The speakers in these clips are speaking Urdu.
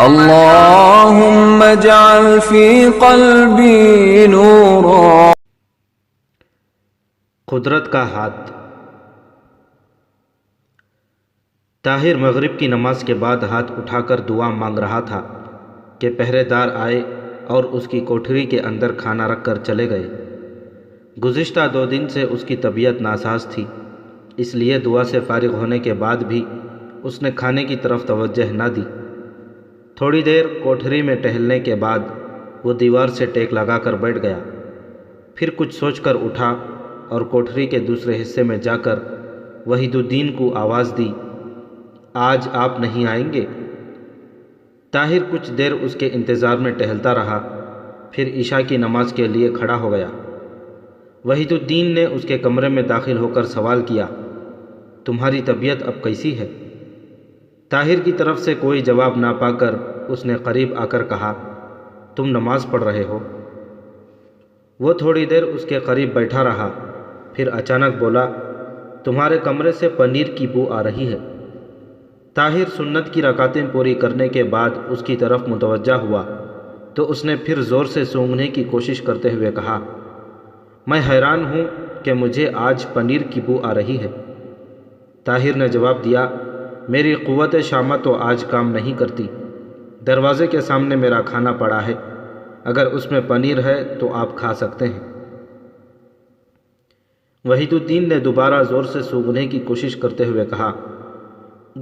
اللهم اجعل في قلبي نورا۔ قدرت کا ہاتھ۔ طاہر مغرب کی نماز کے بعد ہاتھ اٹھا کر دعا مانگ رہا تھا کہ پہرے دار آئے اور اس کی کوٹھری کے اندر کھانا رکھ کر چلے گئے۔ گزشتہ 2 دن سے اس کی طبیعت ناساز تھی، اس لیے دعا سے فارغ ہونے کے بعد بھی اس نے کھانے کی طرف توجہ نہ دی۔ تھوڑی دیر کوٹھری میں ٹہلنے کے بعد وہ دیوار سے ٹیک لگا کر بیٹھ گیا، پھر کچھ سوچ کر اٹھا اور کوٹھری کے دوسرے حصے میں جا کر وحید الدین کو آواز دی، آج آپ نہیں آئیں گے؟ طاہر کچھ دیر اس کے انتظار میں ٹہلتا رہا، پھر عشاء کی نماز کے لیے کھڑا ہو گیا۔ وحید الدین نے اس کے کمرے میں داخل ہو کر سوال کیا، تمہاری طبیعت اب کیسی ہے؟ طاہر کی طرف سے کوئی جواب نہ پا کر اس نے قریب آ کر کہا، تم نماز پڑھ رہے ہو؟ وہ تھوڑی دیر اس کے قریب بیٹھا رہا، پھر اچانک بولا، تمہارے کمرے سے پنیر کی بو آ رہی ہے۔ طاہر سنت کی رکعتیں پوری کرنے کے بعد اس کی طرف متوجہ ہوا تو اس نے پھر زور سے سونگھنے کی کوشش کرتے ہوئے کہا، میں حیران ہوں کہ مجھے آج پنیر کی بو آ رہی ہے۔ طاہر نے جواب دیا، میری قوت شامہ تو آج کام نہیں کرتی، دروازے کے سامنے میرا کھانا پڑا ہے، اگر اس میں پنیر ہے تو آپ کھا سکتے ہیں۔ وحید الدین نے دوبارہ زور سے سونگھنے کی کوشش کرتے ہوئے کہا،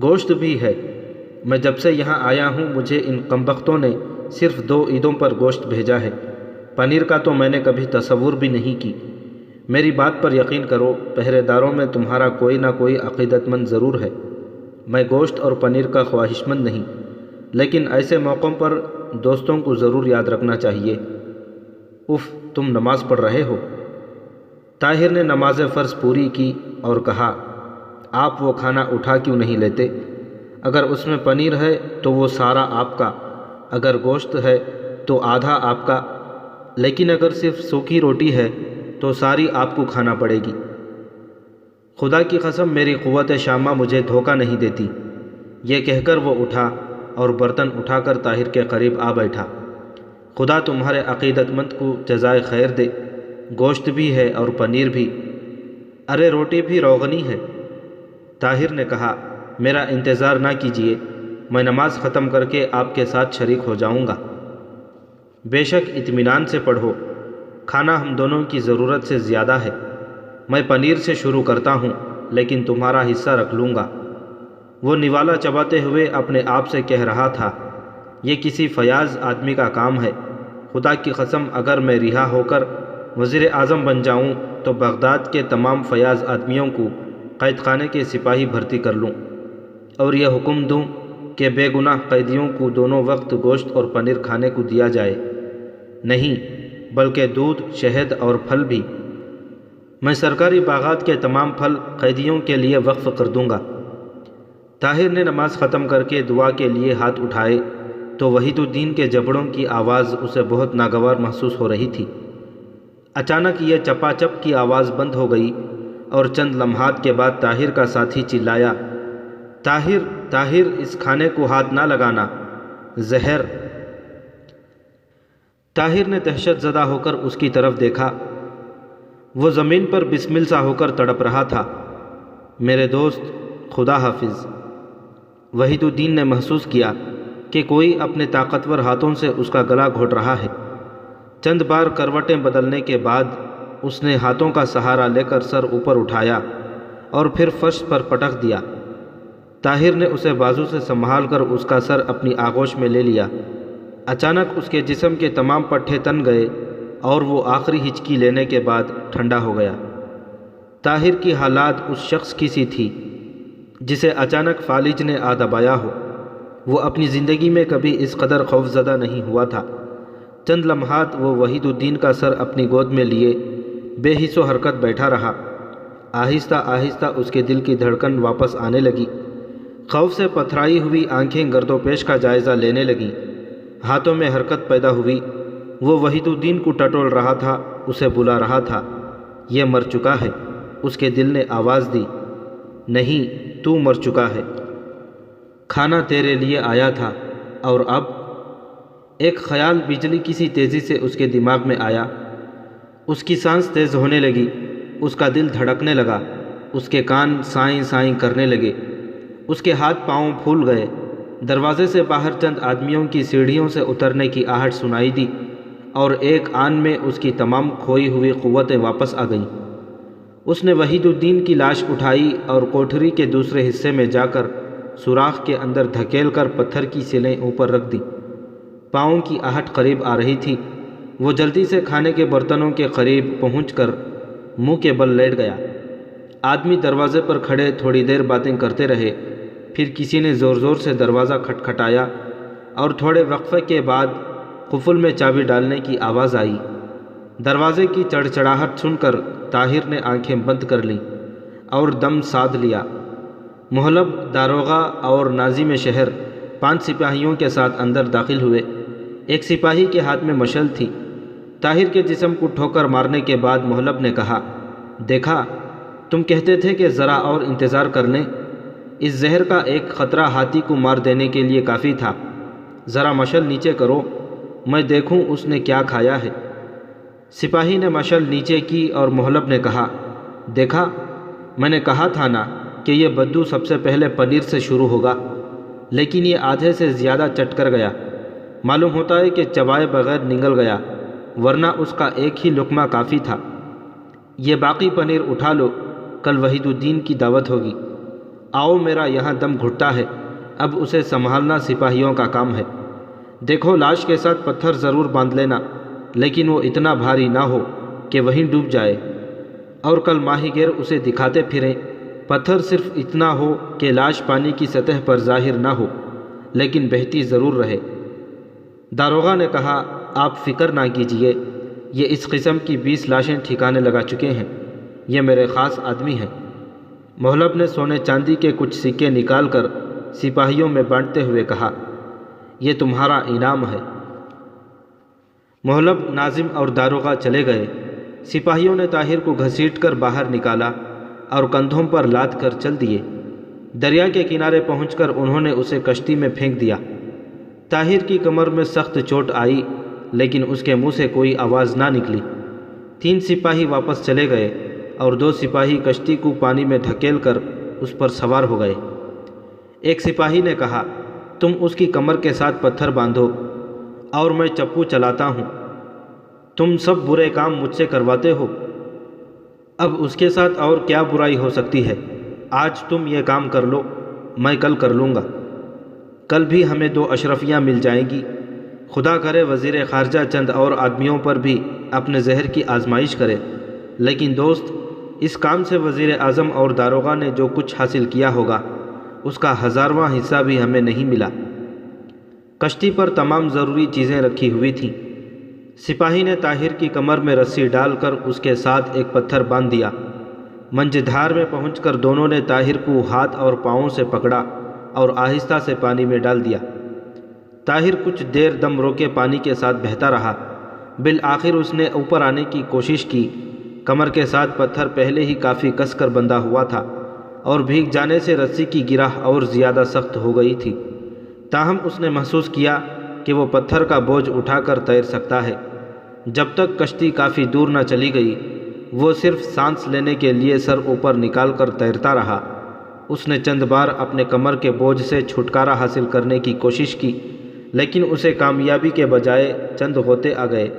گوشت بھی ہے، میں جب سے یہاں آیا ہوں مجھے ان کمبختوں نے صرف 2 عیدوں پر گوشت بھیجا ہے، پنیر کا تو میں نے کبھی تصور بھی نہیں کی۔ میری بات پر یقین کرو، پہرے داروں میں تمہارا کوئی نہ کوئی عقیدت مند ضرور ہے۔ میں گوشت اور پنیر کا خواہش مند نہیں، لیکن ایسے موقعوں پر دوستوں کو ضرور یاد رکھنا چاہیے۔ اف، تم نماز پڑھ رہے ہو؟ طاہر نے نماز فرض پوری کی اور کہا، آپ وہ کھانا اٹھا کیوں نہیں لیتے؟ اگر اس میں پنیر ہے تو وہ سارا آپ کا، اگر گوشت ہے تو آدھا آپ کا، لیکن اگر صرف سوکھی روٹی ہے تو ساری آپ کو کھانا پڑے گی۔ خدا کی قسم میری قوت شامہ مجھے دھوکہ نہیں دیتی۔ یہ کہہ کر وہ اٹھا اور برتن اٹھا کر طاہر کے قریب آ بیٹھا۔ خدا تمہارے عقیدت مند کو جزائے خیر دے، گوشت بھی ہے اور پنیر بھی، ارے روٹی بھی روغنی ہے۔ طاہر نے کہا، میرا انتظار نہ کیجیے، میں نماز ختم کر کے آپ کے ساتھ شریک ہو جاؤں گا۔ بے شک اطمینان سے پڑھو، کھانا ہم دونوں کی ضرورت سے زیادہ ہے۔ میں پنیر سے شروع کرتا ہوں، لیکن تمہارا حصہ رکھ لوں گا۔ وہ نوالا چباتے ہوئے اپنے آپ سے کہہ رہا تھا، یہ کسی فیاض آدمی کا کام ہے۔ خدا کی قسم اگر میں رہا ہو کر وزیر اعظم بن جاؤں تو بغداد کے تمام فیاض آدمیوں کو قید خانے کے سپاہی بھرتی کر لوں اور یہ حکم دوں کہ بے گناہ قیدیوں کو دونوں وقت گوشت اور پنیر کھانے کو دیا جائے، نہیں بلکہ دودھ، شہد اور پھل بھی۔ میں سرکاری باغات کے تمام پھل قیدیوں کے لیے وقف کر دوں گا۔ طاہر نے نماز ختم کر کے دعا کے لیے ہاتھ اٹھائے تو وحید الدین کے جبڑوں کی آواز اسے بہت ناگوار محسوس ہو رہی تھی۔ اچانک یہ چپا چپ کی آواز بند ہو گئی اور چند لمحات کے بعد طاہر کا ساتھی چلایا، طاہر طاہر، اس کھانے کو ہاتھ نہ لگانا، زہر۔ طاہر نے دہشت زدہ ہو کر اس کی طرف دیکھا، وہ زمین پر بسمل سا ہو کر تڑپ رہا تھا۔ میرے دوست، خدا حافظ۔ وحید الدین نے محسوس کیا کہ کوئی اپنے طاقتور ہاتھوں سے اس کا گلا گھونٹ رہا ہے۔ چند بار کروٹیں بدلنے کے بعد اس نے ہاتھوں کا سہارا لے کر سر اوپر اٹھایا اور پھر فرش پر پٹک دیا۔ طاہر نے اسے بازو سے سنبھال کر اس کا سر اپنی آغوش میں لے لیا۔ اچانک اس کے جسم کے تمام پٹھے تن گئے اور وہ آخری ہچکی لینے کے بعد ٹھنڈا ہو گیا۔ طاہر کی حالات اس شخص کی سی تھی جسے اچانک فالج نے آ دبایا ہو۔ وہ اپنی زندگی میں کبھی اس قدر خوفزدہ نہیں ہوا تھا۔ چند لمحات وہ وحید الدین کا سر اپنی گود میں لیے بے حس و حرکت بیٹھا رہا۔ آہستہ آہستہ اس کے دل کی دھڑکن واپس آنے لگی، خوف سے پتھرائی ہوئی آنکھیں گرد و پیش کا جائزہ لینے لگیں، ہاتھوں میں حرکت پیدا ہوئی۔ وہ وحید الدین کو ٹٹول رہا تھا، اسے بلا رہا تھا، یہ مر چکا ہے۔ اس کے دل نے آواز دی، نہیں، تو مر چکا ہے، کھانا تیرے لیے آیا تھا، اور اب ایک خیال بجلی کسی تیزی سے اس کے دماغ میں آیا۔ اس کی سانس تیز ہونے لگی، اس کا دل دھڑکنے لگا، اس کے کان سائیں سائیں کرنے لگے، اس کے ہاتھ پاؤں پھول گئے۔ دروازے سے باہر چند آدمیوں کی سیڑھیوں سے اترنے کی آہٹ سنائی دی اور ایک آن میں اس کی تمام کھوئی ہوئی قوتیں واپس آ گئیں۔ اس نے وحید الدین کی لاش اٹھائی اور کوٹھری کے دوسرے حصے میں جا کر سوراخ کے اندر دھکیل کر پتھر کی سلیں اوپر رکھ دیں۔ پاؤں کی آہٹ قریب آ رہی تھی۔ وہ جلدی سے کھانے کے برتنوں کے قریب پہنچ کر منہ کے بل لیٹ گیا۔ آدمی دروازے پر کھڑے تھوڑی دیر باتیں کرتے رہے، پھر کسی نے زور زور سے دروازہ کھٹکھٹایا اور تھوڑے وقفے کے بعد قفل میں چابی ڈالنے کی آواز آئی۔ دروازے کی چڑچڑاہٹ سن کر طاہر نے آنکھیں بند کر لیں اور دم سادھ لیا۔ محلب، داروغہ اور ناظم شہر 5 سپاہیوں کے ساتھ اندر داخل ہوئے۔ ایک سپاہی کے ہاتھ میں مشل تھی۔ طاہر کے جسم کو ٹھوکر مارنے کے بعد محلب نے کہا، دیکھا، تم کہتے تھے کہ ذرا اور انتظار کر لیں۔ اس زہر کا ایک قطرہ ہاتھی کو مار دینے کے لیے کافی تھا۔ ذرا مشل نیچے کرو، میں دیکھوں اس نے کیا کھایا ہے۔ سپاہی نے مشل نیچے کی اور محلب نے کہا، دیکھا، میں نے کہا تھا نا کہ یہ بدو سب سے پہلے پنیر سے شروع ہوگا، لیکن یہ آدھے سے زیادہ چٹ کر گیا۔ معلوم ہوتا ہے کہ چبائے بغیر نگل گیا، ورنہ اس کا ایک ہی لقمہ کافی تھا۔ یہ باقی پنیر اٹھا لو، کل وحید الدین کی دعوت ہوگی۔ آؤ، میرا یہاں دم گھٹتا ہے، اب اسے سنبھالنا سپاہیوں کا کام ہے۔ دیکھو، لاش کے ساتھ پتھر ضرور باندھ لینا، لیکن وہ اتنا بھاری نہ ہو کہ وہیں ڈوب جائے، اور کل ماہی گیر اسے دکھاتے پھریں۔ پتھر صرف اتنا ہو کہ لاش پانی کی سطح پر ظاہر نہ ہو، لیکن بہتی ضرور رہے۔ داروغہ نے کہا، آپ فکر نہ کیجیے، یہ اس قسم کی 20 لاشیں ٹھکانے لگا چکے ہیں، یہ میرے خاص آدمی ہیں۔ محلب نے سونے چاندی کے کچھ سکے نکال کر سپاہیوں میں بانٹتے ہوئے کہا، یہ تمہارا انعام ہے۔ محلب، ناظم اور داروغہ چلے گئے۔ سپاہیوں نے طاہر کو گھسیٹ کر باہر نکالا اور کندھوں پر لاد کر چل دیے۔ دریا کے کنارے پہنچ کر انہوں نے اسے کشتی میں پھینک دیا۔ طاہر کی کمر میں سخت چوٹ آئی، لیکن اس کے منہ سے کوئی آواز نہ نکلی۔ 3 سپاہی واپس چلے گئے اور 2 سپاہی کشتی کو پانی میں دھکیل کر اس پر سوار ہو گئے۔ ایک سپاہی نے کہا، تم اس کی کمر کے ساتھ پتھر باندھو اور میں چپو چلاتا ہوں۔ تم سب برے کام مجھ سے کرواتے ہو، اب اس کے ساتھ اور کیا برائی ہو سکتی ہے؟ آج تم یہ کام کر لو، میں کل کر لوں گا۔ کل بھی ہمیں 2 اشرفیاں مل جائیں گی۔ خدا کرے وزیر خارجہ چند اور آدمیوں پر بھی اپنے زہر کی آزمائش کرے، لیکن دوست، اس کام سے وزیر اعظم اور داروغہ نے جو کچھ حاصل کیا ہوگا اس کا 1000واں حصہ بھی ہمیں نہیں ملا۔ کشتی پر تمام ضروری چیزیں رکھی ہوئی تھیں۔ سپاہی نے طاہر کی کمر میں رسی ڈال کر اس کے ساتھ ایک پتھر باندھ دیا۔ منجھدھار میں پہنچ کر دونوں نے طاہر کو ہاتھ اور پاؤں سے پکڑا اور آہستہ سے پانی میں ڈال دیا۔ طاہر کچھ دیر دم روکے پانی کے ساتھ بہتا رہا۔ بالآخر اس نے اوپر آنے کی کوشش کی۔ کمر کے ساتھ پتھر پہلے ہی کافی کس کر بندھا ہوا تھا اور بھیگ جانے سے رسی کی گرہ اور زیادہ سخت ہو گئی تھی۔ تاہم اس نے محسوس کیا کہ وہ پتھر کا بوجھ اٹھا کر تیر سکتا ہے۔ جب تک کشتی کافی دور نہ چلی گئی، وہ صرف سانس لینے کے لیے سر اوپر نکال کر تیرتا رہا۔ اس نے چند بار اپنے کمر کے بوجھ سے چھٹکارا حاصل کرنے کی کوشش کی، لیکن اسے کامیابی کے بجائے چند غوطے آ گئے۔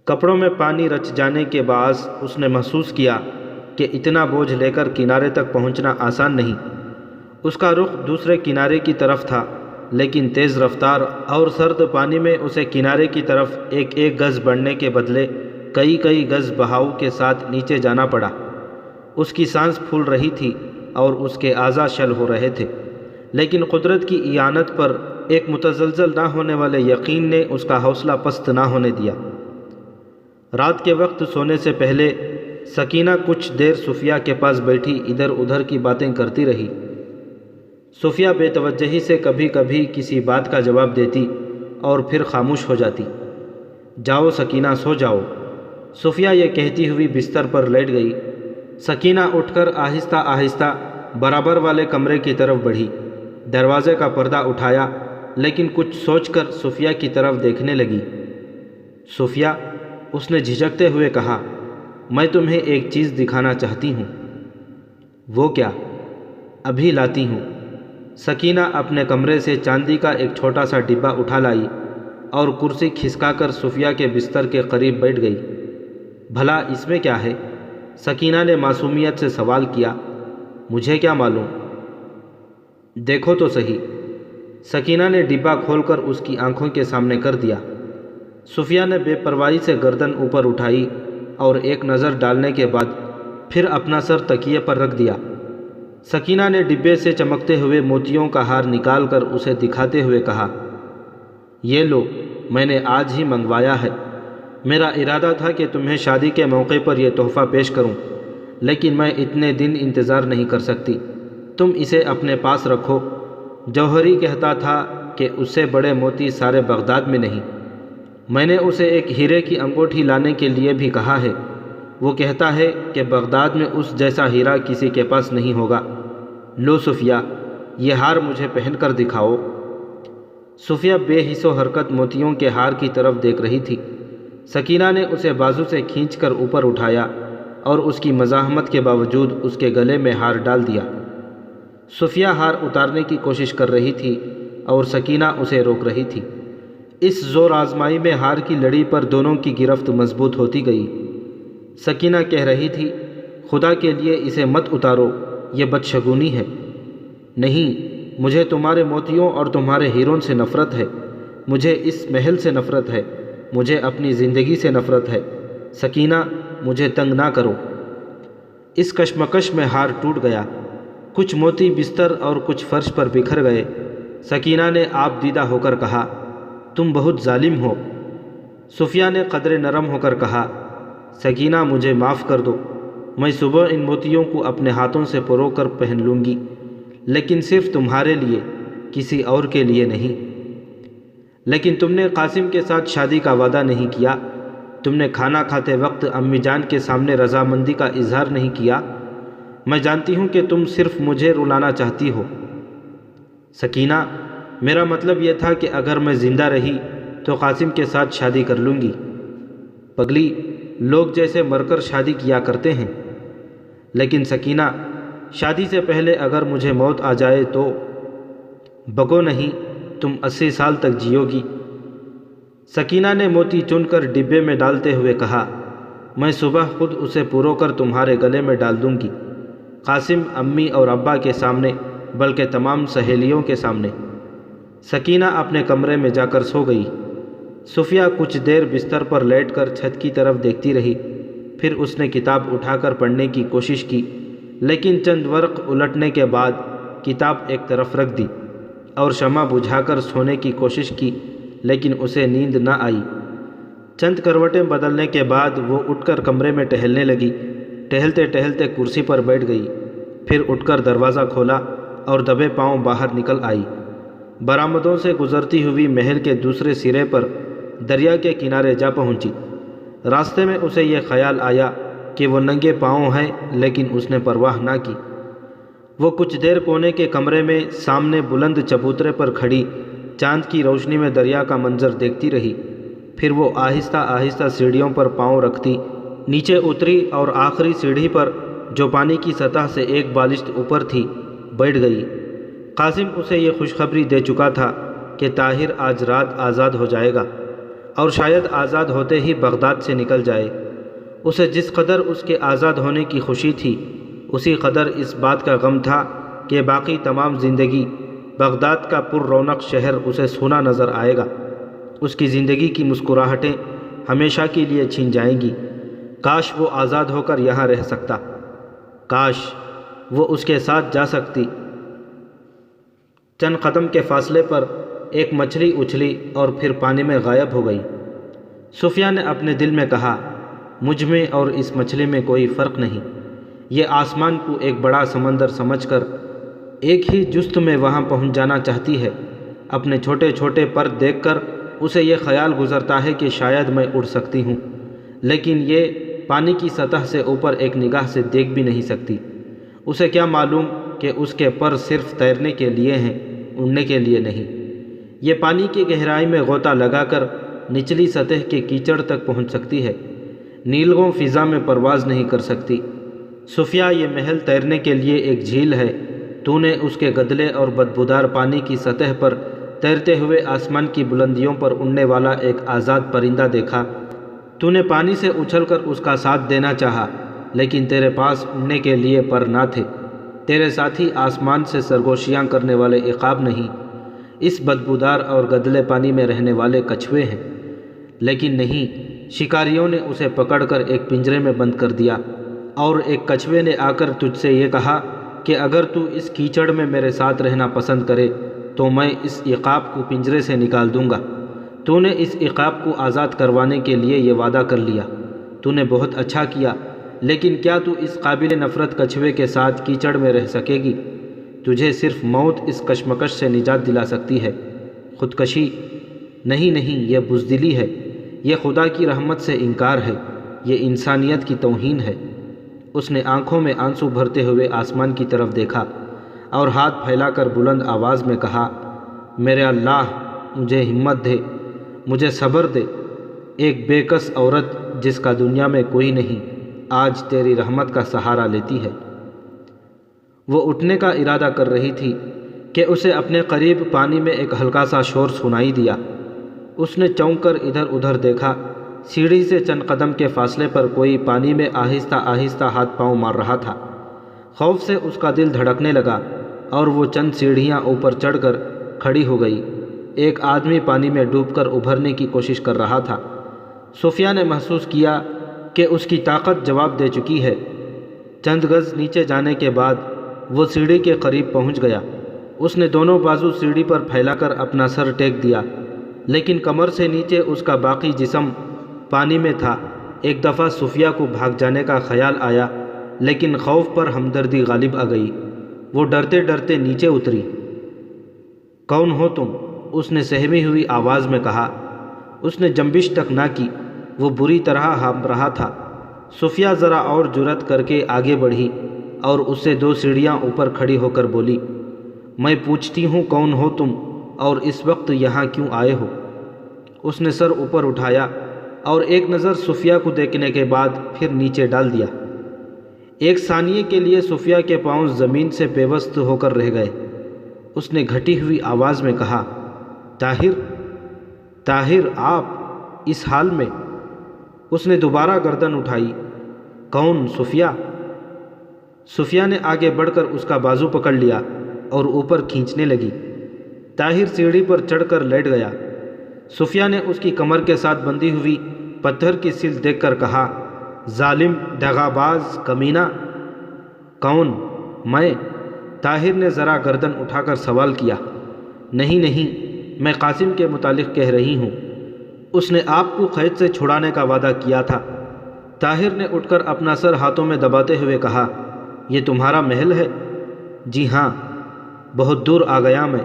کپڑوں میں پانی رچ جانے کے باعث اس نے محسوس کیا کہ اتنا بوجھ لے کر کنارے تک پہنچنا آسان نہیں۔ اس کا رخ دوسرے کنارے کی طرف تھا، لیکن تیز رفتار اور سرد پانی میں اسے کنارے کی طرف ایک گز بڑھنے کے بدلے کئی گز بہاؤ کے ساتھ نیچے جانا پڑا۔ اس کی سانس پھول رہی تھی اور اس کے اعضاء شل ہو رہے تھے، لیکن قدرت کی اعانت پر ایک متزلزل نہ ہونے والے یقین نے اس کا حوصلہ پست نہ ہونے دیا۔ رات کے وقت سونے سے پہلے سکینہ کچھ دیر صفیہ کے پاس بیٹھی ادھر ادھر کی باتیں کرتی رہی۔ صفیہ بے توجہی سے کبھی کبھی کسی بات کا جواب دیتی اور پھر خاموش ہو جاتی۔ جاؤ سکینہ، سو جاؤ، صفیہ یہ کہتی ہوئی بستر پر لیٹ گئی۔ سکینہ اٹھ کر آہستہ آہستہ برابر والے کمرے کی طرف بڑھی، دروازے کا پردہ اٹھایا لیکن کچھ سوچ کر صوفیہ کی طرف دیکھنے لگی۔ صوفیہ، اس نے جھجکتے ہوئے کہا، میں تمہیں ایک چیز دکھانا چاہتی ہوں۔ وہ کیا؟ ابھی لاتی ہوں۔ سکینہ اپنے کمرے سے چاندی کا ایک چھوٹا سا ڈبہ اٹھا لائی اور کرسی کھسکا کر صوفیہ کے بستر کے قریب بیٹھ گئی۔ بھلا اس میں کیا ہے؟ سکینہ نے معصومیت سے سوال کیا۔ مجھے کیا معلوم؟ دیکھو تو صحیح۔ سکینہ نے ڈبہ کھول کر اس کی آنکھوں کے سامنے کر دیا۔ صوفیہ نے بے پرواہی سے گردن اوپر اٹھائی اور ایک نظر ڈالنے کے بعد پھر اپنا سر تکیے پر رکھ دیا۔ سکینہ نے ڈبے سے چمکتے ہوئے موتیوں کا ہار نکال کر اسے دکھاتے ہوئے کہا، یہ لو، میں نے آج ہی منگوایا ہے۔ میرا ارادہ تھا کہ تمہیں شادی کے موقع پر یہ تحفہ پیش کروں، لیکن میں اتنے دن انتظار نہیں کر سکتی۔ تم اسے اپنے پاس رکھو۔ جوہری کہتا تھا کہ اس سے بڑے موتی سارے بغداد میں نہیں۔ میں نے اسے ایک ہیرے کی انگوٹھی لانے کے لیے بھی کہا ہے۔ وہ کہتا ہے کہ بغداد میں اس جیسا ہیرا کسی کے پاس نہیں ہوگا۔ لو صوفیہ، یہ ہار مجھے پہن کر دکھاؤ۔ صوفیہ بے حس و حرکت موتیوں کے ہار کی طرف دیکھ رہی تھی۔ سکینہ نے اسے بازو سے کھینچ کر اوپر اٹھایا اور اس کی مزاحمت کے باوجود اس کے گلے میں ہار ڈال دیا۔ صوفیہ ہار اتارنے کی کوشش کر رہی تھی اور سکینہ اسے روک رہی تھی۔ اس زور آزمائی میں ہار کی لڑی پر دونوں کی گرفت مضبوط ہوتی گئی۔ سکینہ کہہ رہی تھی، خدا کے لیے اسے مت اتارو، یہ بدشگونی ہے۔ نہیں، مجھے تمہارے موتیوں اور تمہارے ہیروں سے نفرت ہے۔ مجھے اس محل سے نفرت ہے۔ مجھے اپنی زندگی سے نفرت ہے۔ سکینہ، مجھے تنگ نہ کرو۔ اس کشمکش میں ہار ٹوٹ گیا۔ کچھ موتی بستر اور کچھ فرش پر بکھر گئے۔ سکینہ نے آپ دیدہ ہو کر کہا، تم بہت ظالم ہو۔ صوفیہ نے قدرے نرم ہو کر کہا، سکینہ، مجھے معاف کر دو۔ میں صبح ان موتیوں کو اپنے ہاتھوں سے پرو کر پہن لوں گی، لیکن صرف تمہارے لیے، کسی اور کے لیے نہیں۔ لیکن تم نے قاسم کے ساتھ شادی کا وعدہ نہیں کیا۔ تم نے کھانا کھاتے وقت امی جان کے سامنے رضامندی کا اظہار نہیں کیا۔ میں جانتی ہوں کہ تم صرف مجھے رلانا چاہتی ہو۔ سکینہ، میرا مطلب یہ تھا کہ اگر میں زندہ رہی تو قاسم کے ساتھ شادی کر لوں گی۔ پگلی، لوگ جیسے مر کر شادی کیا کرتے ہیں۔ لیکن سکینہ، شادی سے پہلے اگر مجھے موت آ جائے تو؟ بگو نہیں، تم 80 سال تک جیو گی۔ سکینہ نے موتی چن کر ڈبے میں ڈالتے ہوئے کہا، میں صبح خود اسے پرو کر تمہارے گلے میں ڈال دوں گی، قاسم، امی اور ابا کے سامنے، بلکہ تمام سہیلیوں کے سامنے۔ سکینہ اپنے کمرے میں جا کر سو گئی۔ صوفیہ کچھ دیر بستر پر لیٹ کر چھت کی طرف دیکھتی رہی۔ پھر اس نے کتاب اٹھا کر پڑھنے کی کوشش کی، لیکن چند ورق الٹنے کے بعد کتاب ایک طرف رکھ دی اور شمع بجھا کر سونے کی کوشش کی، لیکن اسے نیند نہ آئی۔ چند کروٹیں بدلنے کے بعد وہ اٹھ کر کمرے میں ٹہلنے لگی۔ ٹہلتے ٹہلتے کرسی پر بیٹھ گئی، پھر اٹھ کر دروازہ کھولا اور دبے پاؤں باہر نکل آئی۔ برآمدوں سے گزرتی ہوئی محل کے دوسرے سرے پر دریا کے کنارے جا پہنچی۔ راستے میں اسے یہ خیال آیا کہ وہ ننگے پاؤں ہیں، لیکن اس نے پرواہ نہ کی۔ وہ کچھ دیر کونے کے کمرے میں سامنے بلند چبوترے پر کھڑی چاند کی روشنی میں دریا کا منظر دیکھتی رہی۔ پھر وہ آہستہ آہستہ سیڑھیوں پر پاؤں رکھتی نیچے اتری اور آخری سیڑھی پر، جو پانی کی سطح سے ایک بالشت اوپر تھی، بیٹھ گئی۔ قاسم اسے یہ خوشخبری دے چکا تھا کہ طاہر آج رات آزاد ہو جائے گا اور شاید آزاد ہوتے ہی بغداد سے نکل جائے۔ اسے جس قدر اس کے آزاد ہونے کی خوشی تھی، اسی قدر اس بات کا غم تھا کہ باقی تمام زندگی بغداد کا پر رونق شہر اسے سونا نظر آئے گا۔ اس کی زندگی کی مسکراہٹیں ہمیشہ کے لیے چھن جائیں گی۔ کاش وہ آزاد ہو کر یہاں رہ سکتا، کاش وہ اس کے ساتھ جا سکتی۔ چند قدم کے فاصلے پر ایک مچھلی اچھلی اور پھر پانی میں غائب ہو گئی۔ صوفیہ نے اپنے دل میں کہا، مجھ میں اور اس مچھلی میں کوئی فرق نہیں۔ یہ آسمان کو ایک بڑا سمندر سمجھ کر ایک ہی جست میں وہاں پہنچ جانا چاہتی ہے۔ اپنے چھوٹے چھوٹے پر دیکھ کر اسے یہ خیال گزرتا ہے کہ شاید میں اڑ سکتی ہوں، لیکن یہ پانی کی سطح سے اوپر ایک نگاہ سے دیکھ بھی نہیں سکتی۔ اسے کیا معلوم کہ اس کے پر صرف تیرنے کے لیے ہیں، اڑنے کے لیے نہیں۔ یہ پانی کی گہرائی میں غوطہ لگا کر نچلی سطح کے کیچڑ تک پہنچ سکتی ہے، نیلگوں فضا میں پرواز نہیں کر سکتی۔ صوفیہ، یہ محل تیرنے کے لیے ایک جھیل ہے۔ تو نے اس کے گدلے اور بدبودار پانی کی سطح پر تیرتے ہوئے آسمان کی بلندیوں پر اڑنے والا ایک آزاد پرندہ دیکھا۔ تو نے پانی سے اچھل کر اس کا ساتھ دینا چاہا، لیکن تیرے پاس اڑنے کے لیے پر نہ تھے۔ تیرے ساتھی آسمان سے سرگوشیاں کرنے والے عقاب نہیں، اس بدبودار اور گدلے پانی میں رہنے والے کچھوے ہیں۔ لیکن نہیں، شکاریوں نے اسے پکڑ کر ایک پنجرے میں بند کر دیا، اور ایک کچھوے نے آ کر تجھ سے یہ کہا کہ اگر تو اس کیچڑ میں میرے ساتھ رہنا پسند کرے تو میں اس عقاب کو پنجرے سے نکال دوں گا۔ تو نے اس عقاب کو آزاد کروانے کے لیے یہ وعدہ کر لیا۔ تو نے بہت اچھا کیا، لیکن کیا تو اس قابل نفرت کچھوے کے ساتھ کیچڑ میں رہ سکے گی؟ تجھے صرف موت اس کشمکش سے نجات دلا سکتی ہے۔ خودکشی نہیں، یہ بزدلی ہے، یہ خدا کی رحمت سے انکار ہے، یہ انسانیت کی توہین ہے۔ اس نے آنکھوں میں آنسو بھرتے ہوئے آسمان کی طرف دیکھا اور ہاتھ پھیلا کر بلند آواز میں کہا، میرے اللہ، مجھے ہمت دے، مجھے صبر دے۔ ایک بے کس عورت جس کا دنیا میں کوئی نہیں، آج تیری رحمت کا سہارا لیتی ہے۔ وہ اٹھنے کا ارادہ کر رہی تھی کہ اسے اپنے قریب پانی میں ایک ہلکا سا شور سنائی دیا۔ اس نے چونک کر ادھر ادھر دیکھا۔ سیڑھی سے چند قدم کے فاصلے پر کوئی پانی میں آہستہ آہستہ ہاتھ پاؤں مار رہا تھا۔ خوف سے اس کا دل دھڑکنے لگا اور وہ چند سیڑھیاں اوپر چڑھ کر کھڑی ہو گئی۔ ایک آدمی پانی میں ڈوب کر ابھرنے کی کوشش کر رہا تھا۔ صوفیہ نے محسوس کیا کہ اس کی طاقت جواب دے چکی ہے۔ چند گز نیچے جانے کے بعد وہ سیڑھی کے قریب پہنچ گیا۔ اس نے دونوں بازو سیڑھی پر پھیلا کر اپنا سر ٹیک دیا، لیکن کمر سے نیچے اس کا باقی جسم پانی میں تھا۔ ایک دفعہ صوفیہ کو بھاگ جانے کا خیال آیا، لیکن خوف پر ہمدردی غالب آ گئی۔ وہ ڈرتے ڈرتے نیچے اتری۔ کون ہو تم؟ اس نے سہمی ہوئی آواز میں کہا۔ اس نے جنبش تک نہ کی، وہ بری طرح ہانپ رہا تھا۔ صوفیہ ذرا اور جرأت کر کے آگے بڑھی اور اس سے 2 سیڑھیاں اوپر کھڑی ہو کر بولی، میں پوچھتی ہوں کون ہو تم اور اس وقت یہاں کیوں آئے ہو؟ اس نے سر اوپر اٹھایا اور ایک نظر صوفیہ کو دیکھنے کے بعد پھر نیچے ڈال دیا۔ ایک ثانیے کے لیے صوفیہ کے پاؤں زمین سے پیوست ہو کر رہ گئے۔ اس نے گھٹی ہوئی آواز میں کہا، طاہر، آپ اس حال میں؟ اس نے دوبارہ گردن اٹھائی۔ کون؟ صوفیہ؟ صوفیہ نے آگے بڑھ کر اس کا بازو پکڑ لیا اور اوپر کھینچنے لگی۔ طاہر سیڑھی پر چڑھ کر لیٹ گیا۔ صوفیہ نے اس کی کمر کے ساتھ بندھی ہوئی پتھر کی سل دیکھ کر کہا، ظالم، دغاباز، کمینہ! کون؟ میں؟ طاہر نے ذرا گردن اٹھا کر سوال کیا۔ نہیں، میں قاسم کے متعلق کہہ رہی ہوں۔ اس نے آپ کو قید سے چھڑانے کا وعدہ کیا تھا۔ طاہر نے اٹھ کر اپنا سر ہاتھوں میں دباتے ہوئے کہا، یہ تمہارا محل ہے؟ جی ہاں، بہت دور آ گیا میں۔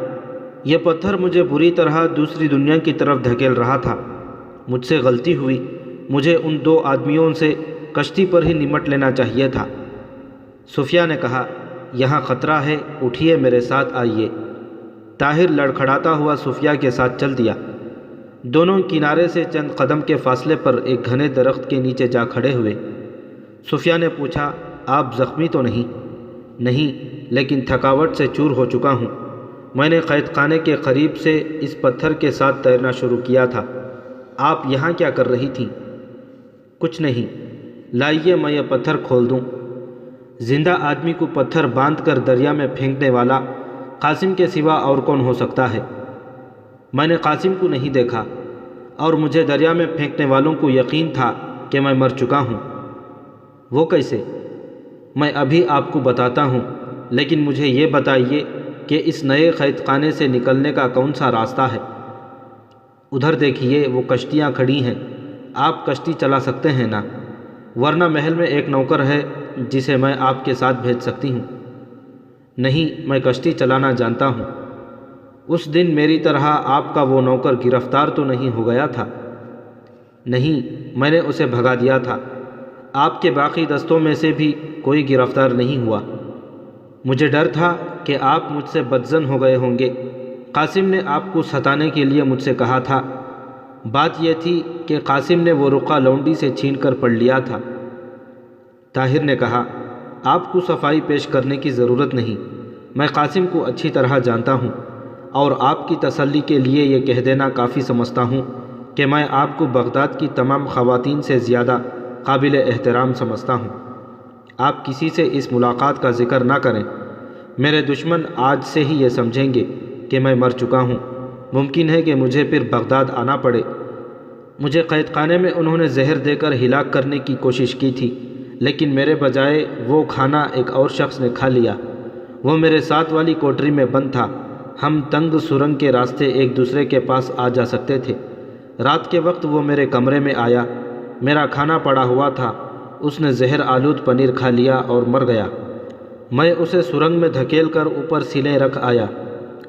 یہ پتھر مجھے بری طرح دوسری دنیا کی طرف دھکیل رہا تھا۔ مجھ سے غلطی ہوئی، مجھے ان 2 آدمیوں سے کشتی پر ہی نمٹ لینا چاہیے تھا۔ صوفیہ نے کہا، یہاں خطرہ ہے، اٹھیے، میرے ساتھ آئیے۔ طاہر لڑکھڑاتا ہوا صوفیہ کے ساتھ چل دیا۔ دونوں کنارے سے چند قدم کے فاصلے پر ایک گھنے درخت کے نیچے جا کھڑے ہوئے۔ صوفیہ نے پوچھا، آپ زخمی تو نہیں؟ نہیں، لیکن تھکاوٹ سے چور ہو چکا ہوں۔ میں نے قید خانے کے قریب سے اس پتھر کے ساتھ تیرنا شروع کیا تھا۔ آپ یہاں کیا کر رہی تھیں؟ کچھ نہیں، لائیے میں یہ پتھر کھول دوں۔ زندہ آدمی کو پتھر باندھ کر دریا میں پھینکنے والا قاسم کے سوا اور کون ہو سکتا ہے؟ میں نے قاسم کو نہیں دیکھا، اور مجھے دریا میں پھینکنے والوں کو یقین تھا کہ میں مر چکا ہوں۔ وہ کیسے؟ میں ابھی آپ کو بتاتا ہوں، لیکن مجھے یہ بتائیے کہ اس نئے قید خانے سے نکلنے کا کون سا راستہ ہے؟ ادھر دیکھیے، وہ کشتیاں کھڑی ہیں، آپ کشتی چلا سکتے ہیں نا؟ ورنہ محل میں ایک نوکر ہے جسے میں آپ کے ساتھ بھیج سکتی ہوں۔ نہیں، میں کشتی چلانا جانتا ہوں۔ اس دن میری طرح آپ کا وہ نوکر گرفتار تو نہیں ہو گیا تھا؟ نہیں، میں نے اسے بھگا دیا تھا۔ آپ کے باقی دستوں میں سے بھی کوئی گرفتار نہیں ہوا۔ مجھے ڈر تھا کہ آپ مجھ سے بدظن ہو گئے ہوں گے، قاسم نے آپ کو ستانے کے لیے مجھ سے کہا تھا۔ بات یہ تھی کہ قاسم نے وہ رقعہ لونڈی سے چھین کر پڑھ لیا تھا۔ طاہر نے کہا، آپ کو صفائی پیش کرنے کی ضرورت نہیں، میں قاسم کو اچھی طرح جانتا ہوں، اور آپ کی تسلی کے لیے یہ کہہ دینا کافی سمجھتا ہوں کہ میں آپ کو بغداد کی تمام خواتین سے زیادہ قابل احترام سمجھتا ہوں۔ آپ کسی سے اس ملاقات کا ذکر نہ کریں، میرے دشمن آج سے ہی یہ سمجھیں گے کہ میں مر چکا ہوں، ممکن ہے کہ مجھے پھر بغداد آنا پڑے۔ مجھے قید خانے میں انہوں نے زہر دے کر ہلاک کرنے کی کوشش کی تھی، لیکن میرے بجائے وہ کھانا ایک اور شخص نے کھا لیا۔ وہ میرے ساتھ والی کوٹری میں بند تھا، ہم تنگ سرنگ کے راستے ایک دوسرے کے پاس آ جا سکتے تھے۔ رات کے وقت وہ میرے کمرے میں آیا، میرا کھانا پڑا ہوا تھا، اس نے زہر آلود پنیر کھا لیا اور مر گیا۔ میں اسے سرنگ میں دھکیل کر اوپر سیلیں رکھ آیا،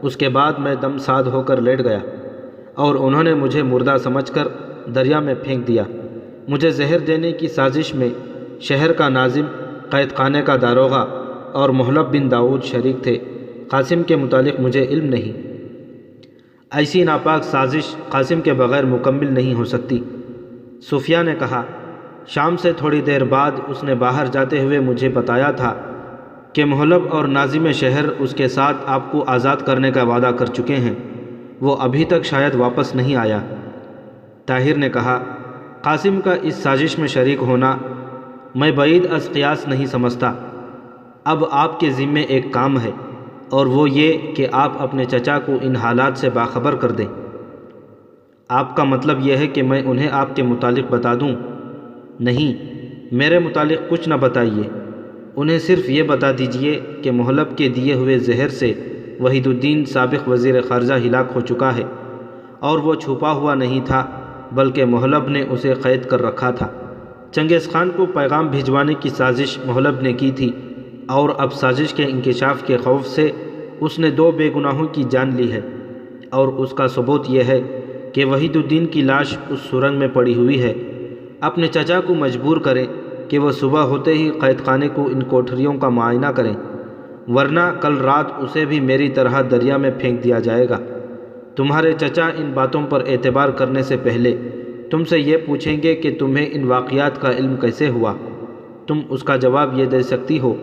اس کے بعد میں دم ساد ہو کر لیٹ گیا، اور انہوں نے مجھے مردہ سمجھ کر دریا میں پھینک دیا۔ مجھے زہر دینے کی سازش میں شہر کا ناظم، قید خانے کا داروغہ اور محلب بن داؤد شریک تھے۔ قاسم کے متعلق مجھے علم نہیں۔ ایسی ناپاک سازش قاسم کے بغیر مکمل نہیں ہو سکتی۔ صفیہ نے کہا، شام سے تھوڑی دیر بعد اس نے باہر جاتے ہوئے مجھے بتایا تھا کہ محلب اور ناظم شہر اس کے ساتھ آپ کو آزاد کرنے کا وعدہ کر چکے ہیں، وہ ابھی تک شاید واپس نہیں آیا۔ طاہر نے کہا، قاسم کا اس سازش میں شریک ہونا میں بعید از قیاس نہیں سمجھتا۔ اب آپ کے ذمے ایک کام ہے، اور وہ یہ کہ آپ اپنے چچا کو ان حالات سے باخبر کر دیں۔ آپ کا مطلب یہ ہے کہ میں انہیں آپ کے متعلق بتا دوں؟ نہیں، میرے متعلق کچھ نہ بتائیے، انہیں صرف یہ بتا دیجئے کہ محلب کے دیے ہوئے زہر سے وحید الدین سابق وزیر خارجہ ہلاک ہو چکا ہے، اور وہ چھپا ہوا نہیں تھا بلکہ محلب نے اسے قید کر رکھا تھا۔ چنگیز خان کو پیغام بھجوانے کی سازش محلب نے کی تھی، اور اب سازش کے انکشاف کے خوف سے اس نے 2 بے گناہوں کی جان لی ہے، اور اس کا ثبوت یہ ہے کہ وحید الدین کی لاش اس سرنگ میں پڑی ہوئی ہے۔ اپنے چچا کو مجبور کریں کہ وہ صبح ہوتے ہی قید خانے کو ان کوٹھریوں کا معائنہ کریں، ورنہ کل رات اسے بھی میری طرح دریا میں پھینک دیا جائے گا۔ تمہارے چچا ان باتوں پر اعتبار کرنے سے پہلے تم سے یہ پوچھیں گے کہ تمہیں ان واقعات کا علم کیسے ہوا۔ تم اس کا جواب یہ دے سکتی ہو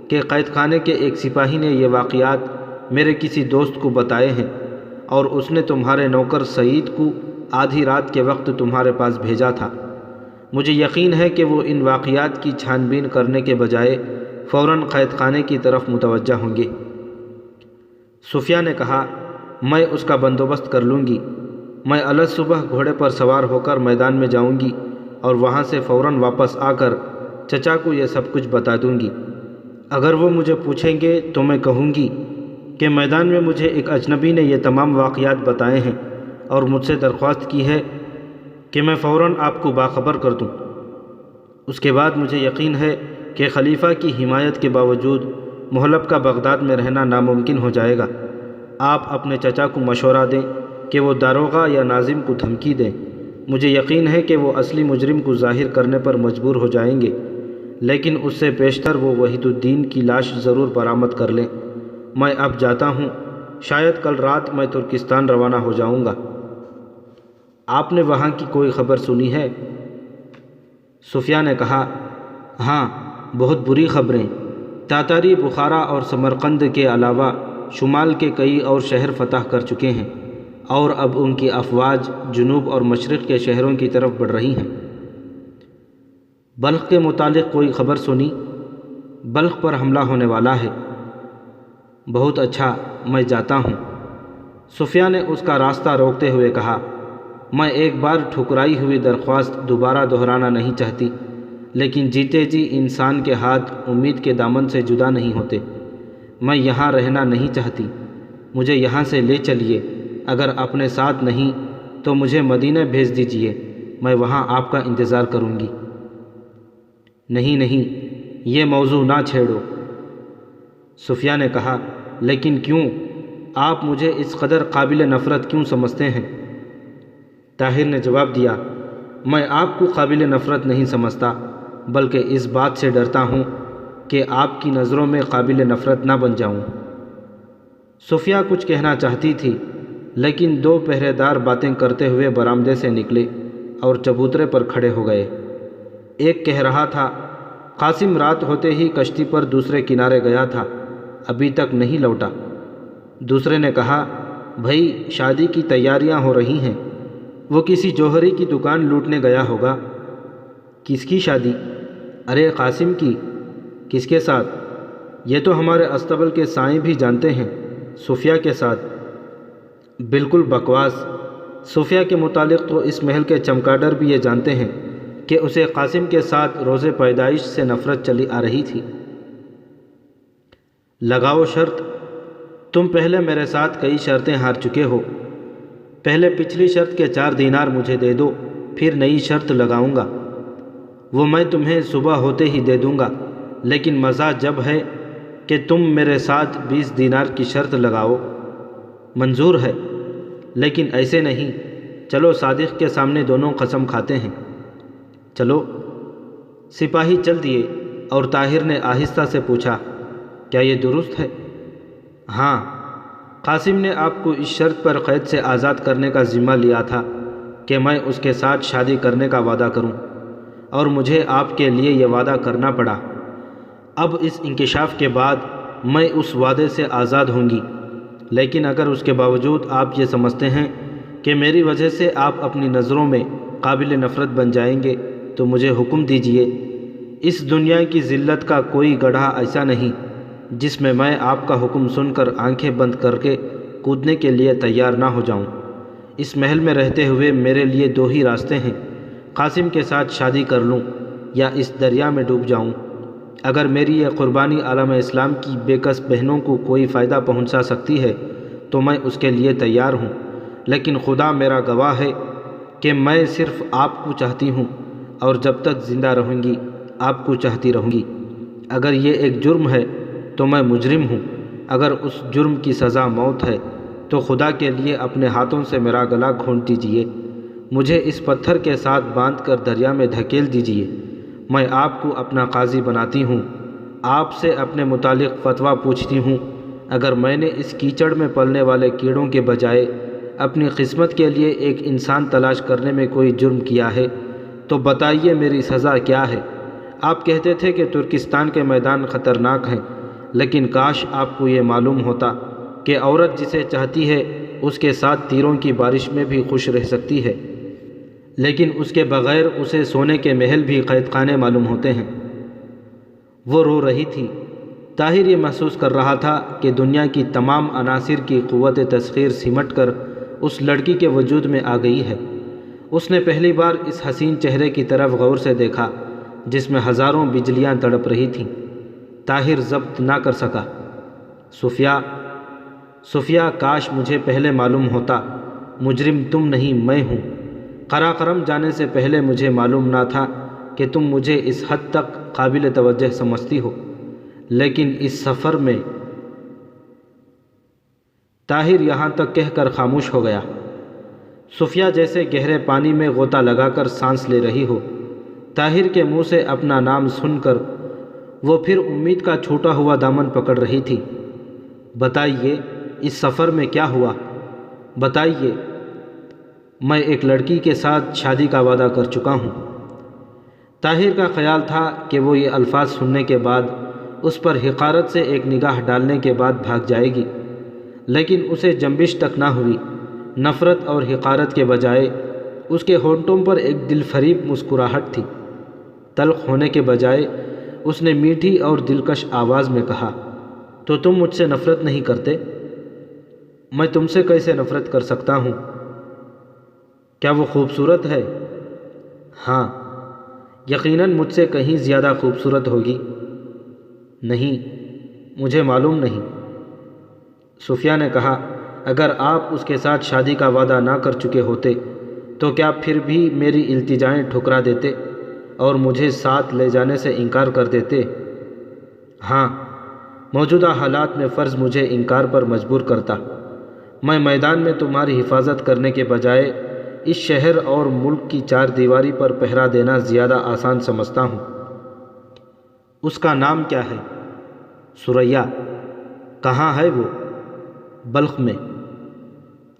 کہ قید خانے کے ایک سپاہی نے یہ واقعات میرے کسی دوست کو بتائے ہیں، اور اس نے تمہارے نوکر سعید کو آدھی رات کے وقت تمہارے پاس بھیجا تھا۔ مجھے یقین ہے کہ وہ ان واقعات کی چھان بین کرنے کے بجائے فوراً قید خانے کی طرف متوجہ ہوں گے۔ صفیہ نے کہا، میں اس کا بندوبست کر لوں گی۔ میں الگ صبح گھوڑے پر سوار ہو کر میدان میں جاؤں گی، اور وہاں سے فوراً واپس آ کر چچا کو یہ سب کچھ بتا دوں گی۔ اگر وہ مجھے پوچھیں گے تو میں کہوں گی کہ میدان میں مجھے ایک اجنبی نے یہ تمام واقعات بتائے ہیں، اور مجھ سے درخواست کی ہے کہ میں فوراً آپ کو باخبر کر دوں۔ اس کے بعد مجھے یقین ہے کہ خلیفہ کی حمایت کے باوجود محلب کا بغداد میں رہنا ناممکن ہو جائے گا۔ آپ اپنے چچا کو مشورہ دیں کہ وہ داروغہ یا ناظم کو دھمکی دیں۔ مجھے یقین ہے کہ وہ اصلی مجرم کو ظاہر کرنے پر مجبور ہو جائیں گے، لیکن اس سے پیشتر وہ وحید الدین کی لاش ضرور برآمد کر لیں۔ میں اب جاتا ہوں، شاید کل رات میں ترکستان روانہ ہو جاؤں گا۔ آپ نے وہاں کی کوئی خبر سنی ہے؟ صفیہ نے کہا، ہاں، بہت بری خبریں۔ تاتاری بخارا اور سمرقند کے علاوہ شمال کے کئی اور شہر فتح کر چکے ہیں، اور اب ان کی افواج جنوب اور مشرق کے شہروں کی طرف بڑھ رہی ہیں۔ بلخ کے متعلق کوئی خبر سنی؟ بلخ پر حملہ ہونے والا ہے۔ بہت اچھا، میں جاتا ہوں۔ صفیہ نے اس کا راستہ روکتے ہوئے کہا، میں ایک بار ٹھکرائی ہوئی درخواست دوبارہ دہرانا نہیں چاہتی، لیکن جیتے جی انسان کے ہاتھ امید کے دامن سے جدا نہیں ہوتے۔ میں یہاں رہنا نہیں چاہتی، مجھے یہاں سے لے چلیے۔ اگر اپنے ساتھ نہیں تو مجھے مدینہ بھیج دیجیے، میں وہاں آپ کا انتظار کروں گی۔ نہیں نہیں، یہ موضوع نہ چھیڑو۔ صفیہ نے کہا، لیکن کیوں؟ آپ مجھے اس قدر قابل نفرت کیوں سمجھتے ہیں؟ طاہر نے جواب دیا، میں آپ کو قابل نفرت نہیں سمجھتا، بلکہ اس بات سے ڈرتا ہوں کہ آپ کی نظروں میں قابل نفرت نہ بن جاؤں۔ صفیہ کچھ کہنا چاہتی تھی، لیکن دو پہرے دار باتیں کرتے ہوئے برآمدے سے نکلے اور چبوترے پر کھڑے ہو گئے۔ ایک کہہ رہا تھا، قاسم رات ہوتے ہی کشتی پر دوسرے کنارے گیا تھا، ابھی تک نہیں لوٹا۔ دوسرے نے کہا، بھائی شادی کی تیاریاں ہو رہی ہیں، وہ کسی جوہری کی دکان لوٹنے گیا ہوگا۔ کس کی شادی؟ ارے قاسم کی۔ کس کے ساتھ؟ یہ تو ہمارے استبل کے سائیں بھی جانتے ہیں، صفیہ کے ساتھ۔ بالکل بکواس۔ صفیہ کے متعلق تو اس محل کے چمکادر بھی یہ جانتے ہیں کہ اسے قاسم کے ساتھ روز پیدائش سے نفرت چلی آ رہی تھی۔ لگاؤ شرط۔ تم پہلے میرے ساتھ کئی شرطیں ہار چکے ہو۔ پہلے پچھلی شرط کے 4 دینار مجھے دے دو، پھر نئی شرط لگاؤں گا، وہ میں تمہیں صبح ہوتے ہی دے دوں گا۔ لیکن مزہ جب ہے کہ تم میرے ساتھ 20 دینار کی شرط لگاؤ۔ منظور ہے، لیکن ایسے نہیں۔ چلو صادق کے سامنے دونوں قسم کھاتے ہیں۔ چلو۔ سپاہی چل دیے اور طاہر نے آہستہ سے پوچھا، کیا یہ درست ہے؟ ہاں، قاسم نے آپ کو اس شرط پر قید سے آزاد کرنے کا ذمہ لیا تھا کہ میں اس کے ساتھ شادی کرنے کا وعدہ کروں، اور مجھے آپ کے لیے یہ وعدہ کرنا پڑا۔ اب اس انکشاف کے بعد میں اس وعدے سے آزاد ہوں گی، لیکن اگر اس کے باوجود آپ یہ سمجھتے ہیں کہ میری وجہ سے آپ اپنی نظروں میں قابل نفرت بن جائیں گے تو مجھے حکم دیجیے۔ اس دنیا کی ذلت کا کوئی گڑھا ایسا نہیں جس میں میں آپ کا حکم سن کر آنکھیں بند کر کے کودنے کے لیے تیار نہ ہو جاؤں۔ اس محل میں رہتے ہوئے میرے لیے 2 ہی راستے ہیں، قاسم کے ساتھ شادی کر لوں یا اس دریا میں ڈوب جاؤں۔ اگر میری یہ قربانی عالم اسلام کی بے کس بہنوں کو کوئی فائدہ پہنچا سکتی ہے تو میں اس کے لیے تیار ہوں، لیکن خدا میرا گواہ ہے کہ میں صرف آپ کو چاہتی ہوں، اور جب تک زندہ رہوں گی آپ کو چاہتی رہوں گی۔ اگر یہ ایک جرم ہے تو میں مجرم ہوں، اگر اس جرم کی سزا موت ہے تو خدا کے لیے اپنے ہاتھوں سے میرا گلا گھونٹ دیجیے، مجھے اس پتھر کے ساتھ باندھ کر دریا میں دھکیل دیجیے۔ میں آپ کو اپنا قاضی بناتی ہوں، آپ سے اپنے متعلق فتویٰ پوچھتی ہوں۔ اگر میں نے اس کیچڑ میں پلنے والے کیڑوں کے بجائے اپنی قسمت کے لیے ایک انسان تلاش کرنے میں کوئی جرم کیا ہے تو بتائیے میری سزا کیا ہے؟ آپ کہتے تھے کہ ترکستان کے میدان خطرناک ہیں، لیکن کاش آپ کو یہ معلوم ہوتا کہ عورت جسے چاہتی ہے اس کے ساتھ تیروں کی بارش میں بھی خوش رہ سکتی ہے، لیکن اس کے بغیر اسے سونے کے محل بھی قید خانے معلوم ہوتے ہیں۔ وہ رو رہی تھی۔ طاہر یہ محسوس کر رہا تھا کہ دنیا کی تمام عناصر کی قوت تسخیر سمٹ کر اس لڑکی کے وجود میں آ گئی ہے۔ اس نے پہلی بار اس حسین چہرے کی طرف غور سے دیکھا جس میں ہزاروں بجلیاں تڑپ رہی تھیں۔ طاہر ضبط نہ کر سکا۔ صفیہ، کاش مجھے پہلے معلوم ہوتا، مجرم تم نہیں میں ہوں۔ قراقرم جانے سے پہلے مجھے معلوم نہ تھا کہ تم مجھے اس حد تک قابل توجہ سمجھتی ہو، لیکن اس سفر میں… طاہر یہاں تک کہہ کر خاموش ہو گیا۔ صفیہ جیسے گہرے پانی میں غوطہ لگا کر سانس لے رہی ہو۔ طاہر کے منہ سے اپنا نام سن کر وہ پھر امید کا چھوٹا ہوا دامن پکڑ رہی تھی۔ بتائیے، اس سفر میں کیا ہوا؟ بتائیے۔ میں ایک لڑکی کے ساتھ شادی کا وعدہ کر چکا ہوں۔ طاہر کا خیال تھا کہ وہ یہ الفاظ سننے کے بعد اس پر حقارت سے ایک نگاہ ڈالنے کے بعد بھاگ جائے گی، لیکن اسے جنبش تک نہ ہوئی۔ نفرت اور حقارت کے بجائے اس کے ہونٹوں پر ایک دل فریب مسکراہٹ تھی۔ تلخ ہونے کے بجائے اس نے میٹھی اور دلکش آواز میں کہا، تو تم مجھ سے نفرت نہیں کرتے؟ میں تم سے کیسے نفرت کر سکتا ہوں؟ کیا وہ خوبصورت ہے؟ ہاں، یقیناً مجھ سے کہیں زیادہ خوبصورت ہوگی۔ نہیں، مجھے معلوم نہیں۔ صفیہ نے کہا، اگر آپ اس کے ساتھ شادی کا وعدہ نہ کر چکے ہوتے تو کیا پھر بھی میری التجائیں ٹھکرا دیتے اور مجھے ساتھ لے جانے سے انکار کر دیتے؟ ہاں، موجودہ حالات میں فرض مجھے انکار پر مجبور کرتا۔ میں میدان میں تمہاری حفاظت کرنے کے بجائے اس شہر اور ملک کی 4 دیواری پر پہرا دینا زیادہ آسان سمجھتا ہوں۔ اس کا نام کیا ہے؟ ثریا۔ کہاں ہے وہ؟ بلخ میں۔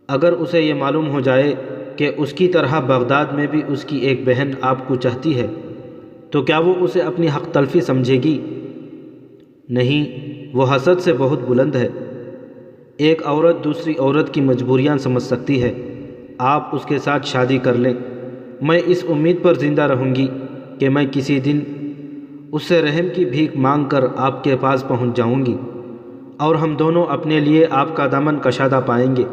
اگر اسے یہ معلوم ہو جائے کہ اس کی طرح بغداد میں بھی اس کی ایک بہن آپ کو چاہتی ہے تو کیا وہ اسے اپنی حق تلفی سمجھے گی؟ نہیں، وہ حسد سے بہت بلند ہے۔ ایک عورت دوسری عورت کی مجبوریاں سمجھ سکتی ہے۔ آپ اس کے ساتھ شادی کر لیں۔ میں اس امید پر زندہ رہوں گی کہ میں کسی دن اس سے رحم کی بھیک مانگ کر آپ کے پاس پہنچ جاؤں گی اور ہم دونوں اپنے لیے آپ کا دامن کشادہ پائیں گے۔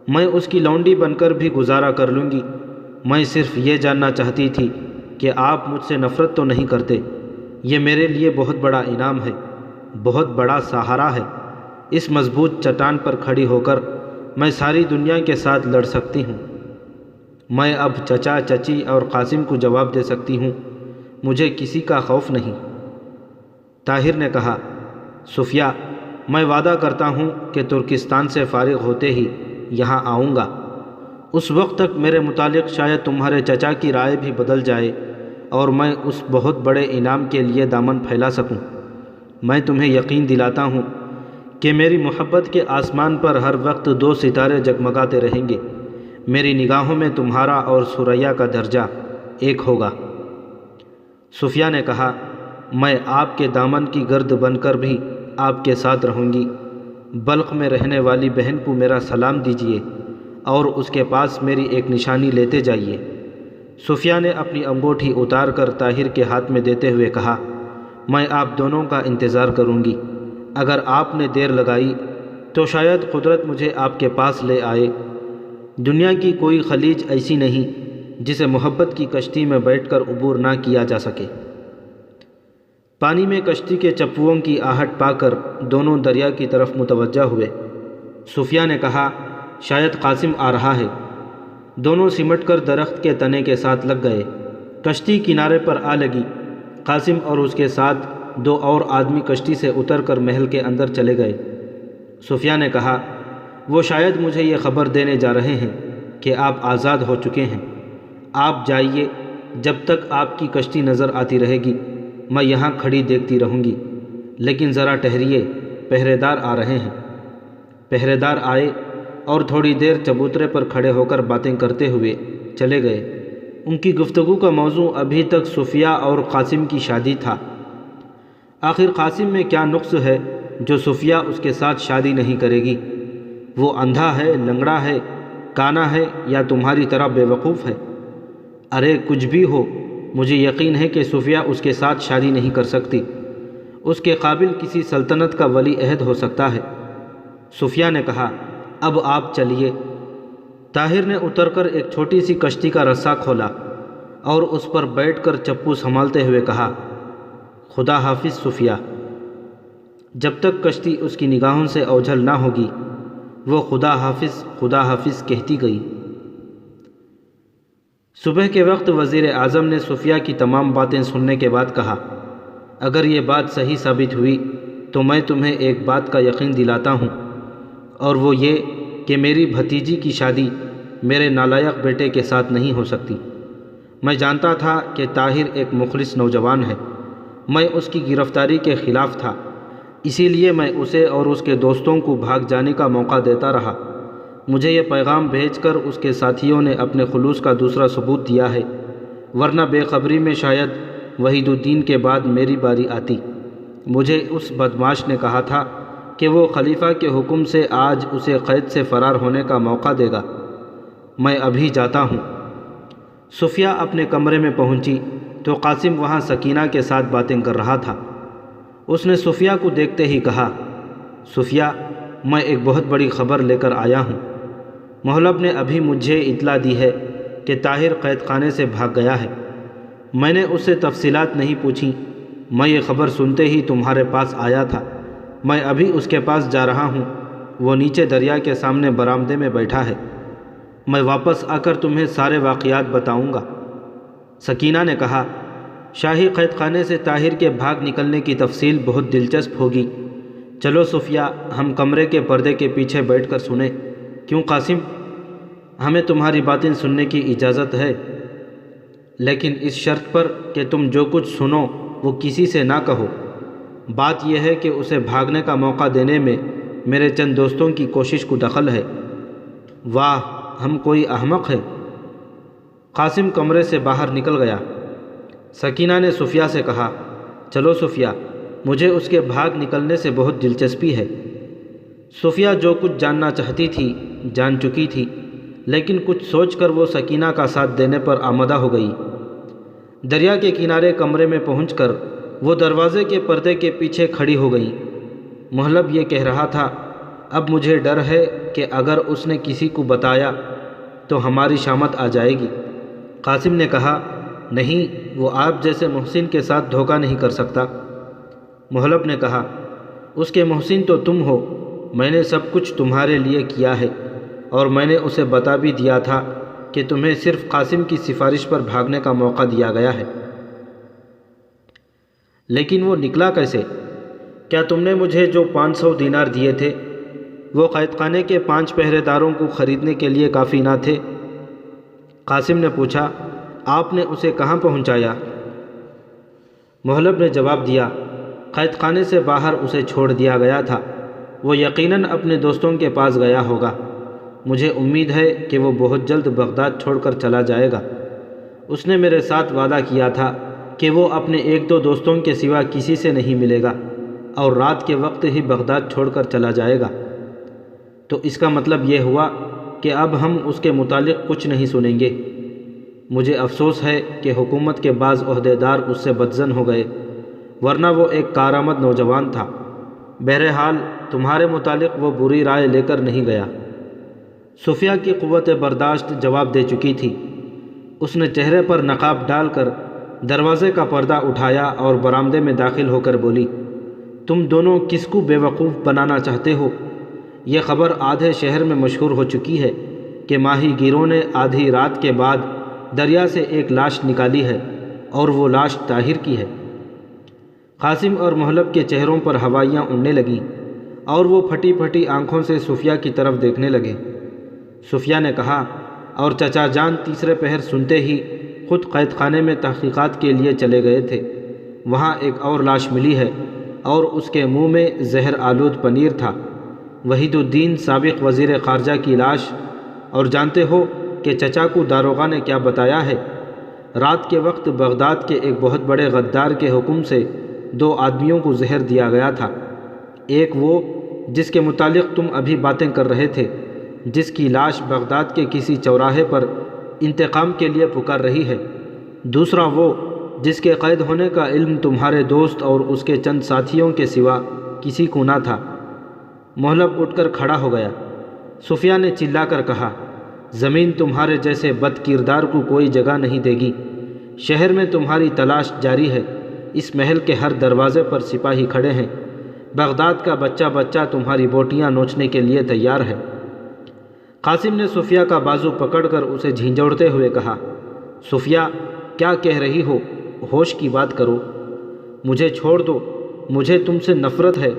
میں اس کی لونڈی بن کر بھی گزارا کر لوں گی۔ میں صرف یہ جاننا چاہتی تھی کہ آپ مجھ سے نفرت تو نہیں کرتے۔ یہ میرے لیے بہت بڑا انعام ہے، بہت بڑا سہارا ہے۔ اس مضبوط چٹان پر کھڑی ہو کر میں ساری دنیا کے ساتھ لڑ سکتی ہوں۔ میں اب چچا، چچی اور قاسم کو جواب دے سکتی ہوں۔ مجھے کسی کا خوف نہیں۔ طاہر نے کہا، صفیہ، میں وعدہ کرتا ہوں کہ ترکستان سے فارغ ہوتے ہی یہاں آؤں گا۔ اس وقت تک میرے متعلق شاید تمہارے چچا کی رائے بھی بدل جائے اور میں اس بہت بڑے انعام کے لیے دامن پھیلا سکوں۔ میں تمہیں یقین دلاتا ہوں کہ میری محبت کے آسمان پر ہر وقت 2 ستارے جگمگاتے رہیں گے۔ میری نگاہوں میں تمہارا اور ثریا کا درجہ ایک ہوگا۔ صفیہ نے کہا، میں آپ کے دامن کی گرد بن کر بھی آپ کے ساتھ رہوں گی۔ بلخ میں رہنے والی بہن کو میرا سلام دیجیے اور اس کے پاس میری ایک نشانی لیتے جائیے۔ صفیہ نے اپنی انگوٹھی اتار کر طاہر کے ہاتھ میں دیتے ہوئے کہا، میں آپ دونوں کا انتظار کروں گی۔ اگر آپ نے دیر لگائی تو شاید قدرت مجھے آپ کے پاس لے آئے۔ دنیا کی کوئی خلیج ایسی نہیں جسے محبت کی کشتی میں بیٹھ کر عبور نہ کیا جا سکے۔ پانی میں کشتی کے چپوؤں کی آہٹ پا کر دونوں دریا کی طرف متوجہ ہوئے۔ صفیہ نے کہا، شاید قاسم آ رہا ہے۔ دونوں سمٹ کر درخت کے تنے کے ساتھ لگ گئے۔ کشتی کنارے پر آ لگی۔ قاسم اور اس کے ساتھ 2 اور آدمی کشتی سے اتر کر محل کے اندر چلے گئے۔ صفیہ نے کہا، وہ شاید مجھے یہ خبر دینے جا رہے ہیں کہ آپ آزاد ہو چکے ہیں۔ آپ جائیے، جب تک آپ کی کشتی نظر آتی رہے گی میں یہاں کھڑی دیکھتی رہوں گی۔ لیکن ذرا ٹھہریے، پہرے دار آ رہے ہیں۔ پہرے دار آئے اور تھوڑی دیر چبوترے پر کھڑے ہو کر باتیں کرتے ہوئے چلے گئے۔ ان کی گفتگو کا موضوع ابھی تک صفیہ اور قاسم کی شادی تھا۔ آخر قاسم میں کیا نقص ہے جو صفیہ اس کے ساتھ شادی نہیں کرے گی؟ وہ اندھا ہے، لنگڑا ہے، کانا ہے یا تمہاری طرح بے وقوف ہے؟ ارے کچھ بھی ہو، مجھے یقین ہے کہ صفیہ اس کے ساتھ شادی نہیں کر سکتی۔ اس کے قابل کسی سلطنت کا ولی عہد ہو سکتا ہے۔ صفیہ نے کہا، اب آپ چلیے۔ طاہر نے اتر کر ایک چھوٹی سی کشتی کا رسہ کھولا اور اس پر بیٹھ کر چپو سنبھالتے ہوئے کہا، خدا حافظ صفیہ۔ جب تک کشتی اس کی نگاہوں سے اوجھل نہ ہوگی وہ خدا حافظ کہتی گئی۔ صبح کے وقت وزیر اعظم نے صفیہ کی تمام باتیں سننے کے بعد کہا، اگر یہ بات صحیح ثابت ہوئی تو میں تمہیں ایک بات کا یقین دلاتا ہوں، اور وہ یہ کہ میری بھتیجی کی شادی میرے نالائق بیٹے کے ساتھ نہیں ہو سکتی۔ میں جانتا تھا کہ طاہر ایک مخلص نوجوان ہے۔ میں اس کی گرفتاری کے خلاف تھا، اسی لیے میں اسے اور اس کے دوستوں کو بھاگ جانے کا موقع دیتا رہا۔ مجھے یہ پیغام بھیج کر اس کے ساتھیوں نے اپنے خلوص کا دوسرا ثبوت دیا ہے، ورنہ بے خبری میں شاید وحید الدین کے بعد میری باری آتی۔ مجھے اس بدمعاش نے کہا تھا کہ وہ خلیفہ کے حکم سے آج اسے قید سے فرار ہونے کا موقع دے گا۔ میں ابھی جاتا ہوں۔ صفیہ اپنے کمرے میں پہنچی تو قاسم وہاں سکینہ کے ساتھ باتیں کر رہا تھا۔ اس نے صفیہ کو دیکھتے ہی کہا، صفیہ، میں ایک بہت بڑی خبر لے کر آیا ہوں۔ مہلب نے ابھی مجھے اطلاع دی ہے کہ طاہر قید خانے سے بھاگ گیا ہے۔ میں نے اس سے تفصیلات نہیں پوچھیں، میں یہ خبر سنتے ہی تمہارے پاس آیا تھا۔ میں ابھی اس کے پاس جا رہا ہوں، وہ نیچے دریا کے سامنے برآمدے میں بیٹھا ہے۔ میں واپس آ کر تمہیں سارے واقعات بتاؤں گا۔ سکینہ نے کہا، شاہی قید خانے سے طاہر کے بھاگ نکلنے کی تفصیل بہت دلچسپ ہوگی۔ چلو صفیہ، ہم کمرے کے پردے کے پیچھے بیٹھ کر سنیں۔ کیوں قاسم؟ ہمیں تمہاری باتیں سننے کی اجازت ہے، لیکن اس شرط پر کہ تم جو کچھ سنو وہ کسی سے نہ کہو۔ بات یہ ہے کہ اسے بھاگنے کا موقع دینے میں میرے چند دوستوں کی کوشش کو دخل ہے۔ واہ، ہم کوئی احمق ہے۔ قاسم کمرے سے باہر نکل گیا۔ سکینہ نے صفیہ سے کہا، چلو صفیہ، مجھے اس کے بھاگ نکلنے سے بہت دلچسپی ہے۔ صفیہ جو کچھ جاننا چاہتی تھی جان چکی تھی، لیکن کچھ سوچ کر وہ سکینہ کا ساتھ دینے پر آمادہ ہو گئی۔ دریا کے کنارے کمرے میں پہنچ کر وہ دروازے کے پردے کے پیچھے کھڑی ہو گئی۔ محلب یہ کہہ رہا تھا، اب مجھے ڈر ہے کہ اگر اس نے کسی کو بتایا تو ہماری شامت آ جائے گی۔ قاسم نے کہا، نہیں، وہ آپ جیسے محسن کے ساتھ دھوکہ نہیں کر سکتا۔ محلب نے کہا، اس کے محسن تو تم ہو، میں نے سب کچھ تمہارے لیے کیا ہے، اور میں نے اسے بتا بھی دیا تھا کہ تمہیں صرف قاسم کی سفارش پر بھاگنے کا موقع دیا گیا ہے۔ لیکن وہ نکلا کیسے؟ کیا تم نے مجھے جو 500 دینار دیے تھے وہ قید خانے کے 5 پہرے داروں کو خریدنے کے لیے کافی نہ تھے؟ قاسم نے پوچھا، آپ نے اسے کہاں پہنچایا؟ محلب نے جواب دیا، قید خانے سے باہر اسے چھوڑ دیا گیا تھا، وہ یقیناً اپنے دوستوں کے پاس گیا ہوگا۔ مجھے امید ہے کہ وہ بہت جلد بغداد چھوڑ کر چلا جائے گا۔ اس نے میرے ساتھ وعدہ کیا تھا کہ وہ اپنے 1-2 دوستوں کے سوا کسی سے نہیں ملے گا اور رات کے وقت ہی بغداد چھوڑ کر چلا جائے گا۔ تو اس کا مطلب یہ ہوا کہ اب ہم اس کے متعلق کچھ نہیں سنیں گے۔ مجھے افسوس ہے کہ حکومت کے بعض عہدیدار اس سے بدظن ہو گئے، ورنہ وہ ایک کارآمد نوجوان تھا۔ بہرحال تمہارے متعلق وہ بری رائے لے کر نہیں گیا۔ صفیہ کی قوت برداشت جواب دے چکی تھی۔ اس نے چہرے پر نقاب ڈال کر دروازے کا پردہ اٹھایا اور برآمدے میں داخل ہو کر بولی، تم دونوں کس کو بے وقوف بنانا چاہتے ہو؟ یہ خبر آدھے شہر میں مشہور ہو چکی ہے کہ ماہی گیروں نے آدھی رات کے بعد دریا سے ایک لاش نکالی ہے، اور وہ لاش طاہر کی ہے۔ قاسم اور محلب کے چہروں پر ہوائیاں اڑنے لگیں اور وہ پھٹی پھٹی آنکھوں سے صفیہ کی طرف دیکھنے لگے۔ صفیہ نے کہا، اور چچا جان تیسرے پہر سنتے ہی خود قید خانے میں تحقیقات کے لیے چلے گئے تھے۔ وہاں ایک اور لاش ملی ہے، اور اس کے منہ میں زہر آلود پنیر تھا۔ وحید الدین سابق وزیر خارجہ کی لاش۔ اور جانتے ہو کہ چچا کو داروغہ نے کیا بتایا ہے؟ رات کے وقت بغداد کے ایک بہت بڑے غدار کے حکم سے 2 آدمیوں کو زہر دیا گیا تھا۔ ایک وہ جس کے متعلق تم ابھی باتیں کر رہے تھے، جس کی لاش بغداد کے کسی چوراہے پر انتقام کے لیے پکار رہی ہے۔ دوسرا وہ جس کے قید ہونے کا علم تمہارے دوست اور اس کے چند ساتھیوں کے سوا کسی کو نہ تھا۔ محلب اٹھ کر کھڑا ہو گیا۔ صفیہ نے چلا کر کہا، زمین تمہارے جیسے بد کردار کو کوئی جگہ نہیں دے گی۔ شہر میں تمہاری تلاش جاری ہے۔ اس محل کے ہر دروازے پر سپاہی کھڑے ہیں۔ بغداد کا بچہ بچہ تمہاری بوٹیاں نوچنے کے لیے تیار ہے۔ قاسم نے صفیہ کا بازو پکڑ کر اسے جھنجھوڑتے ہوئے کہا، صفیہ، کیا کہہ رہی ہو؟ ہوش کی بات کرو۔ مجھے چھوڑ دو، مجھے تم سے نفرت ہے،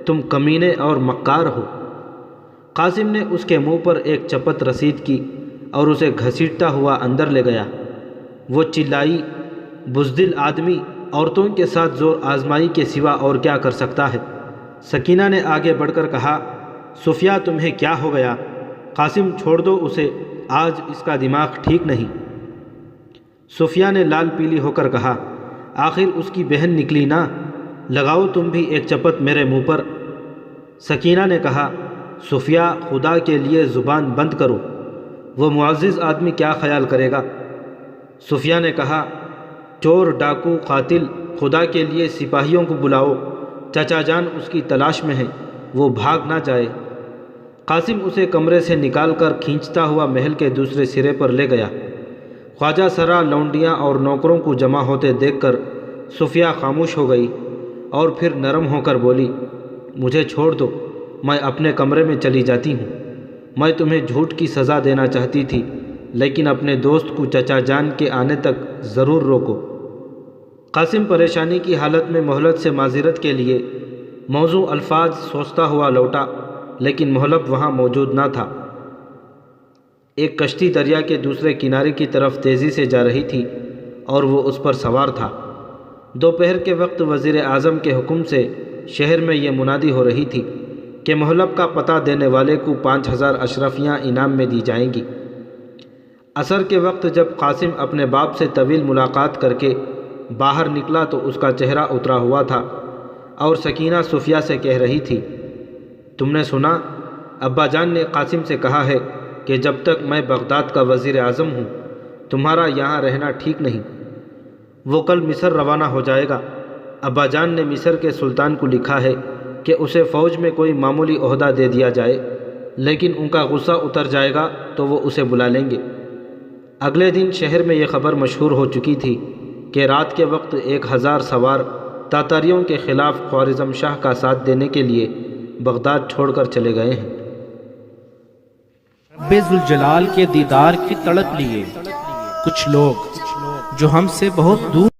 تم کمینے اور مکار ہو۔ قاسم نے اس کے منہ پر ایک چپت رسید کی اور اسے گھسیٹتا ہوا اندر لے گیا۔ وہ چلائی، بزدل آدمی عورتوں کے ساتھ زور آزمائی کے سوا اور کیا کر سکتا ہے؟ سکینہ نے آگے بڑھ کر کہا، صفیہ تمہیں کیا ہو گیا؟ قاسم چھوڑ دو اسے، آج اس کا دماغ ٹھیک نہیں۔ صفیہ نے لال پیلی ہو کر کہا، آخر اس کی بہن نکلی نا، لگاؤ تم بھی ایک چپت میرے منہ پر۔ سکینہ نے کہا، صفیہ خدا کے لیے زبان بند کرو، وہ معزز آدمی کیا خیال کرے گا؟ صفیہ نے کہا، چور، ڈاکو، قاتل، خدا کے لیے سپاہیوں کو بلاؤ، چچا جان اس کی تلاش میں ہے، وہ بھاگ نہ جائے۔ قاسم اسے کمرے سے نکال کر کھینچتا ہوا محل کے دوسرے سرے پر لے گیا۔ خواجہ سرا لونڈیاں اور نوکروں کو جمع ہوتے دیکھ کر صفیہ خاموش ہو گئی اور پھر نرم ہو کر بولی، مجھے چھوڑ دو، میں اپنے کمرے میں چلی جاتی ہوں۔ میں تمہیں جھوٹ کی سزا دینا چاہتی تھی، لیکن اپنے دوست کو چچا جان کے آنے تک ضرور روکو۔ قاسم پریشانی کی حالت میں مہلت سے معذرت کے لیے موزوں الفاظ سوچتا ہوا لوٹا، لیکن محلب وہاں موجود نہ تھا۔ ایک کشتی دریا کے دوسرے کنارے کی طرف تیزی سے جا رہی تھی اور وہ اس پر سوار تھا۔ دوپہر کے وقت وزیر اعظم کے حکم سے شہر میں یہ منادی ہو رہی تھی کہ مہلب کا پتہ دینے والے کو 5000 اشرفیاں انعام میں دی جائیں گی۔ عصر کے وقت جب قاسم اپنے باپ سے طویل ملاقات کر کے باہر نکلا تو اس کا چہرہ اترا ہوا تھا اور سکینہ صفیہ سے کہہ رہی تھی، تم نے سنا؟ ابا جان نے قاسم سے کہا ہے کہ جب تک میں بغداد کا وزیر اعظم ہوں تمہارا یہاں رہنا ٹھیک نہیں۔ وہ کل مصر روانہ ہو جائے گا۔ ابا جان نے مصر کے سلطان کو لکھا ہے کہ اسے فوج میں کوئی معمولی عہدہ دے دیا جائے، لیکن ان کا غصہ اتر جائے گا تو وہ اسے بلا لیں گے۔ اگلے دن شہر میں یہ خبر مشہور ہو چکی تھی کہ رات کے وقت 1000 سوار تاتاریوں کے خلاف خوارزم شاہ کا ساتھ دینے کے لیے بغداد چھوڑ کر چلے گئے ہیں۔ رب ذوالجلال کے دیدار کی تڑپ لیے کچھ لوگ جو ہم سے بہت دور